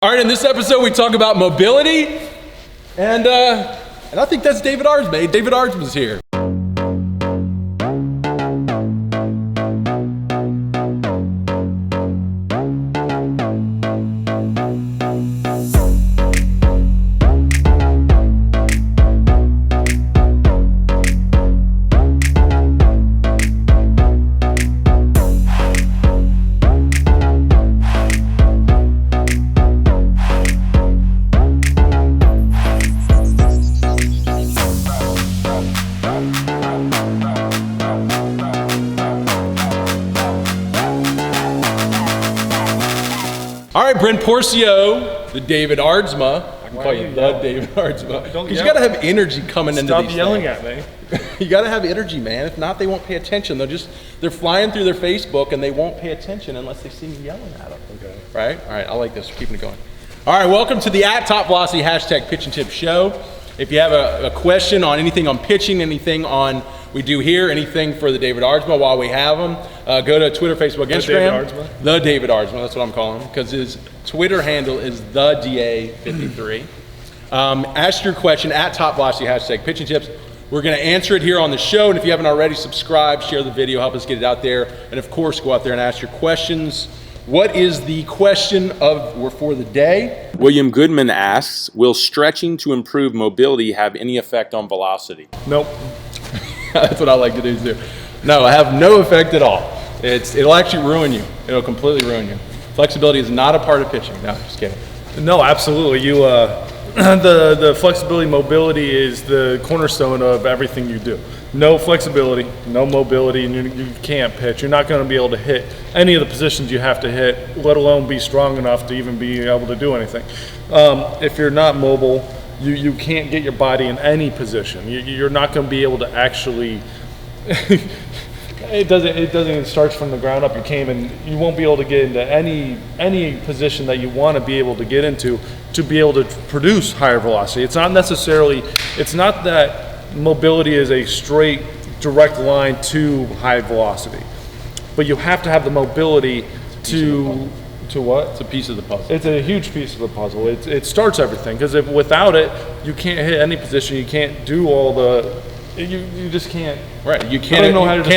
All right, in this episode, we talk about mobility, and I think that's David Ardsma. David Ardsma's here. All right, Brent Porcio, the David Ardsma. I can call you the David Ardsma. Because you got to have energy coming into these things. Stop yelling at me. You got to have energy, man. If not, they won't pay attention. They're flying through their Facebook and they won't pay attention unless they see me yelling at them. Okay. Right? All right, I like this. We're keeping it going. All right, welcome to the @TopVelocity #PitchAndTip Show. If you have a question on anything on pitching, anything on we do here, anything for the David Ardsma while we have him, go to Twitter, Facebook, Instagram. The David Ardsma, that's what I'm calling him, because his Twitter handle is the DA53. Ask your question @TopVelocity #PitchAndTips. We're going to answer it here on the show, and if you haven't already, subscribe, share the video, help us get it out there, and of course, go out there and ask your questions. What is the question for the day? William Goodman asks, will stretching to improve mobility have any effect on velocity? Nope. That's what I like to do too. No, I have no effect at all. It'll actually ruin you. It'll completely ruin you. Flexibility is not a part of pitching. No, just kidding. No, absolutely. The flexibility, mobility is the cornerstone of everything you do. No flexibility, no mobility, and you can't pitch. You're not going to be able to hit any of the positions you have to hit, let alone be strong enough to even be able to do anything. If you're not mobile, you can't get your body in any position. You're not going to be able to actually. It starts from the ground up. You won't be able to get into any position that you want to be able to get into to be able to produce higher velocity. It's not that mobility is a straight, direct line to high velocity, but you have to have the mobility to what? It's a piece of the puzzle. It's a huge piece of the puzzle. It starts everything, because without it, you can't hit any position. You can't do all the. You just can't. Right. You can't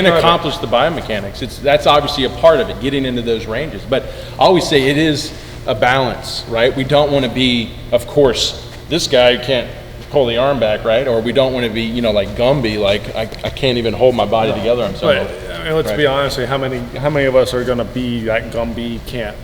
accomplish the biomechanics. That's obviously a part of it, getting into those ranges. But I always say it is a balance, right? We don't want to be, of course, this guy can't pull the arm back, right? Or we don't want to be, like Gumby, like I can't even hold my body together. I'm sorry. I mean, let's be honest. How many of us are going to be like Gumby? Can't.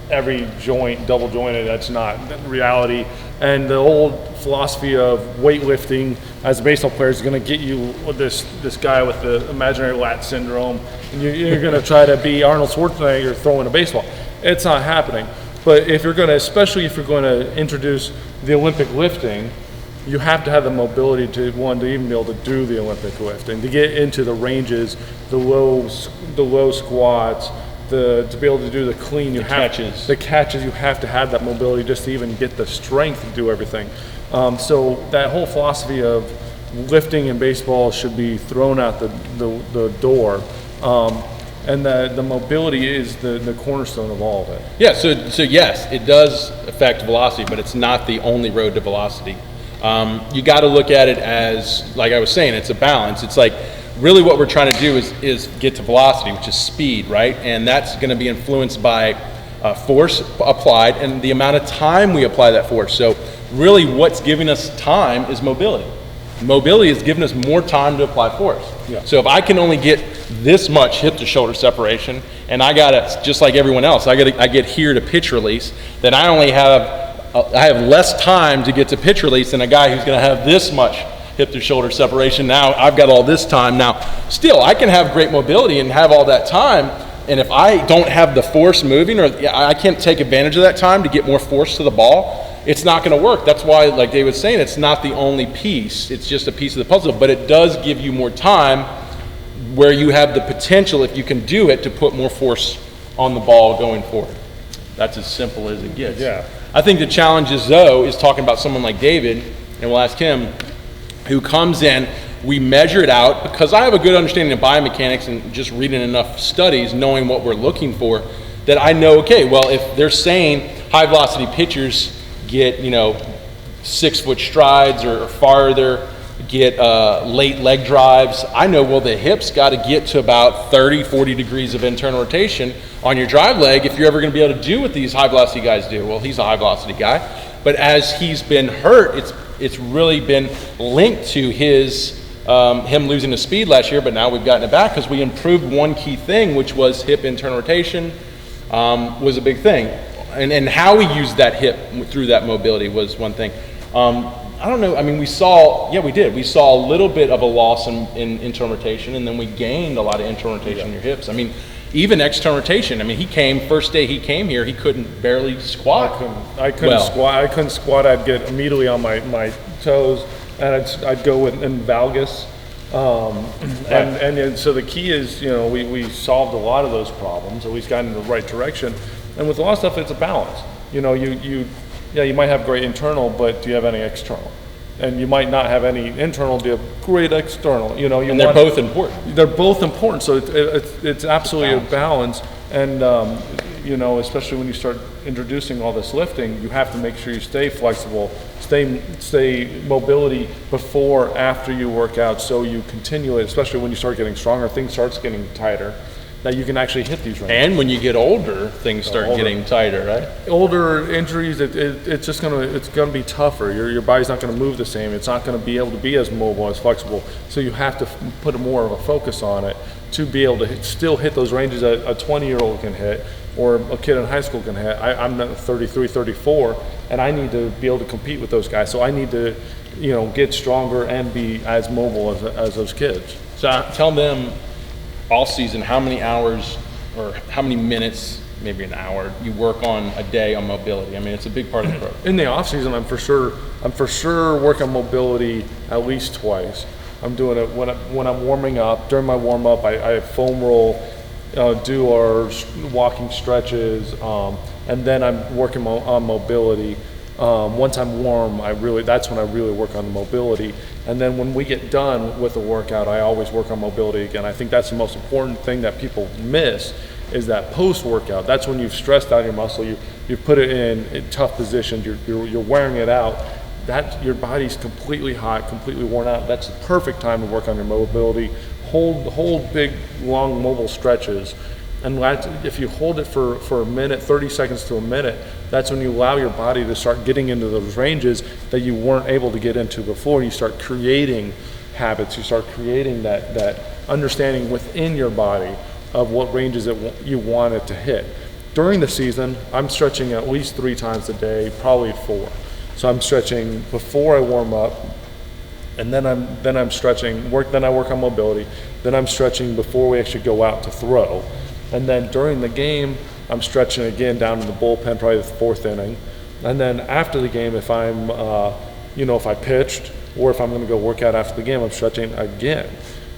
Every joint double jointed. That's not reality. And the old philosophy of weightlifting as a baseball player is going to get you this guy with the imaginary lat syndrome, and you're going to try to be Arnold Schwarzenegger throwing a baseball. It's not happening. But especially if you're going to introduce the Olympic lifting, you have to have the mobility to even be able to do the Olympic lift and to get into the ranges, the low squats, to be able to do the clean, the catches, you have to have that mobility just to even get the strength to do everything. So that whole philosophy of lifting in baseball should be thrown out the door. And the mobility is the cornerstone of all of it. Yeah, so yes, it does affect velocity, but it's not the only road to velocity. You got to look at it as, like I was saying, it's a balance. It's like, really what we're trying to do is get to velocity, which is speed, right? And that's going to be influenced by force applied and the amount of time we apply that force. So really what's giving us time is mobility. Mobility is giving us more time to apply force. Yeah. So if I can only get this much hip to shoulder separation, and I got to, just like everyone else, I get here to pitch release, then I have less time to get to pitch release than a guy who's going to have this much hip to shoulder separation. Now I've got all this time. Now still I can have great mobility and have all that time, and if I don't have the force moving, or I can't take advantage of that time to get more force to the ball, it's not going to work. That's why, like Dave was saying, it's not the only piece. It's just a piece of the puzzle, but it does give you more time where you have the potential, if you can do it, to put more force on the ball going forward. That's as simple as it gets. Yeah. I think the challenge is, though, is talking about someone like David, and we'll ask him, who comes in, we measure it out, because I have a good understanding of biomechanics and just reading enough studies, knowing what we're looking for, that I know, okay, well, if they're saying high velocity pitchers get, 6 foot strides or farther, get late leg drives. I know, well, the hips got to get to about 30, 40 degrees of internal rotation on your drive leg if you're ever going to be able to do what these high velocity guys do. Well, he's a high velocity guy, but as he's been hurt, it's really been linked to his him losing the speed last year, but now we've gotten it back because we improved one key thing, which was hip internal rotation was a big thing. And how we used that hip through that mobility was one thing. I don't know, I mean, we saw a little bit of a loss in internal rotation, and then we gained a lot of internal rotation in your hips. I mean, even external rotation, I mean, first day he came here, he couldn't barely squat. I couldn't squat. I'd get immediately on my toes, and I'd go in valgus. And so the key is, we solved a lot of those problems, at least got in the right direction. And with a lot of stuff, it's a balance. You might have great internal, but do you have any external? And you might not have any internal, do you have great external? And they're both important. They're both important, so it's absolutely a balance. And especially when you start introducing all this lifting, you have to make sure you stay flexible, stay mobility before, after you work out, so you continue it. Especially when you start getting stronger, things starts getting tighter, that you can actually hit these ranges. And when you get older, things start getting tighter, right? Older injuries, it's gonna be tougher. Your body's not gonna move the same. It's not gonna be able to be as mobile, as flexible. So you have to put more of a focus on it to be able to still hit those ranges that a 20-year-old can hit, or a kid in high school can hit. I'm 33, 34, and I need to be able to compete with those guys. So I need to, get stronger and be as mobile as those kids. So tell them, all season, how many hours or how many minutes, maybe an hour, you work on a day on mobility? I mean, it's a big part of the program. In the off season, I'm for sure working on mobility at least twice. I'm doing it when I'm warming up. During my warm up, I foam roll, do our walking stretches, and then I'm working on mobility. Once I'm warm, that's when I really work on the mobility. And then when we get done with the workout, I always work on mobility again. I think that's the most important thing that people miss, is that post-workout. That's when you've stressed out your muscle, you've put it in tough positions, you're wearing it out. That your body's completely hot, completely worn out. That's the perfect time to work on your mobility. Hold big, long, mobile stretches. And if you hold it for a minute, 30 seconds to a minute, that's when you allow your body to start getting into those ranges that you weren't able to get into before. You start creating habits. You start creating that understanding within your body of what ranges you want it to hit. During the season, I'm stretching at least 3 times a day, probably 4. So I'm stretching before I warm up, and then I'm stretching. Then I work on mobility. Then I'm stretching before we actually go out to throw. And then during the game, I'm stretching again down in the bullpen, probably the 4th inning. And then after the game, if I'm, if I pitched or if I'm going to go work out after the game, I'm stretching again.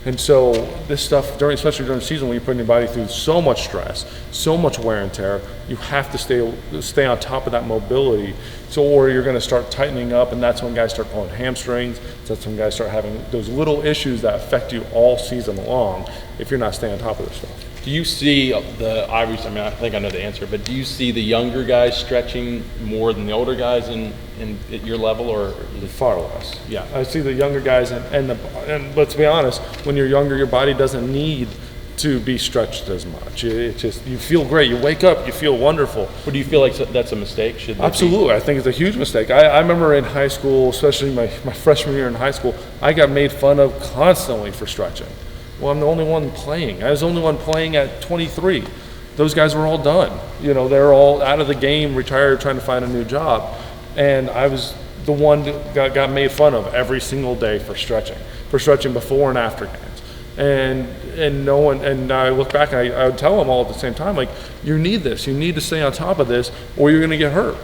And so this stuff, especially during the season, when you're putting your body through so much stress, so much wear and tear, you have to stay on top of that mobility. So, or you're going to start tightening up, and that's when guys start pulling hamstrings. That's when guys start having those little issues that affect you all season long if you're not staying on top of this stuff. Do you see I think I know the answer, but do you see the younger guys stretching more than the older guys at your level, or far less? Yeah, I see the younger guys, and let's be honest, when you're younger, your body doesn't need to be stretched as much. It just, you feel great. You wake up, you feel wonderful. But do you feel like that's a mistake? Absolutely, I think it's a huge mistake. I remember in high school, especially my freshman year in high school, I got made fun of constantly for stretching. Well, I'm the only one playing. I was the only one playing at 23. Those guys were all done. They're all out of the game, retired, trying to find a new job. And I was the one that got made fun of every single day for stretching before and after games. And no one, and I look back and I would tell them all at the same time, like, you need this. You need to stay on top of this or you're going to get hurt.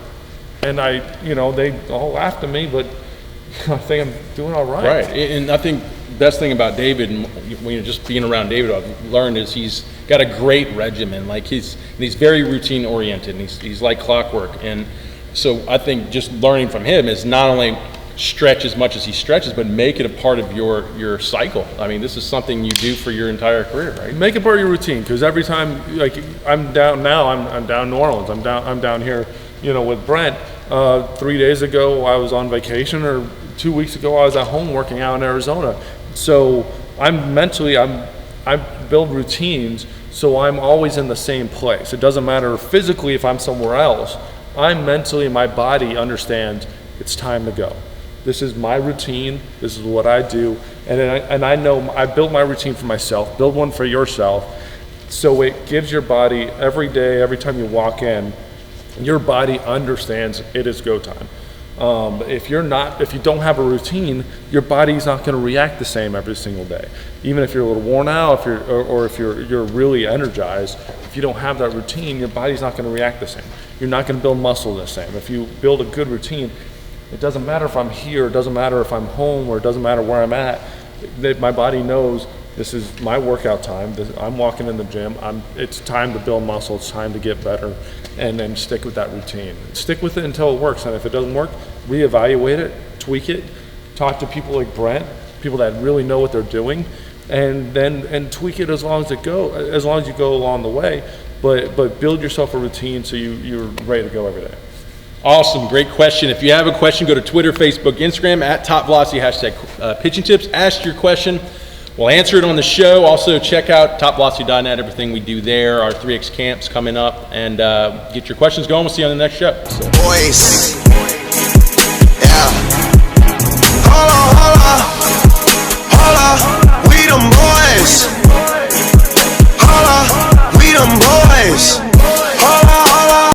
And they all laughed at me, but I think I'm doing all right. Right, and I think best thing about David, and just being around David, I've learned is he's got a great regimen. Like he's very routine oriented, and he's like clockwork. And so I think just learning from him is not only stretch as much as he stretches, but make it a part of your cycle. I mean, this is something you do for your entire career, right? Make it part of your routine, because every time, like I'm down now, I'm down in New Orleans. I'm down here, with Brent, 3 days ago I was on vacation, or 2 weeks ago I was at home working out in Arizona. So I build routines, so I'm always in the same place. It doesn't matter physically if I'm somewhere else. I'm mentally, my body understands it's time to go. This is my routine. This is what I do. And I know I built my routine for myself. Build one for yourself. So it gives your body every day, every time you walk in, your body understands it is go time. If you don't have a routine, your body's not going to react the same every single day. Even if you're a little worn out, if you're really energized, if you don't have that routine, your body's not going to react the same. You're not going to build muscle the same. If you build a good routine, it doesn't matter if I'm here, it doesn't matter if I'm home, or it doesn't matter where I'm at. My body knows this is my workout time. I'm walking in the gym. It's time to build muscle. It's time to get better, and then stick with that routine. Stick with it until it works. And if it doesn't work, reevaluate it, tweak it, talk to people like Brent, people that really know what they're doing, and tweak it as long as you go along the way. But build yourself a routine so you're ready to go every day. Awesome, great question. If you have a question, go to Twitter, Facebook, Instagram, at Top Velocity, hashtag pitching tips. Ask your question. We'll answer it on the show. Also, check out topvelocity.net, everything we do there, our 3X camps coming up, and get your questions going. We'll see you on the next show. Voice.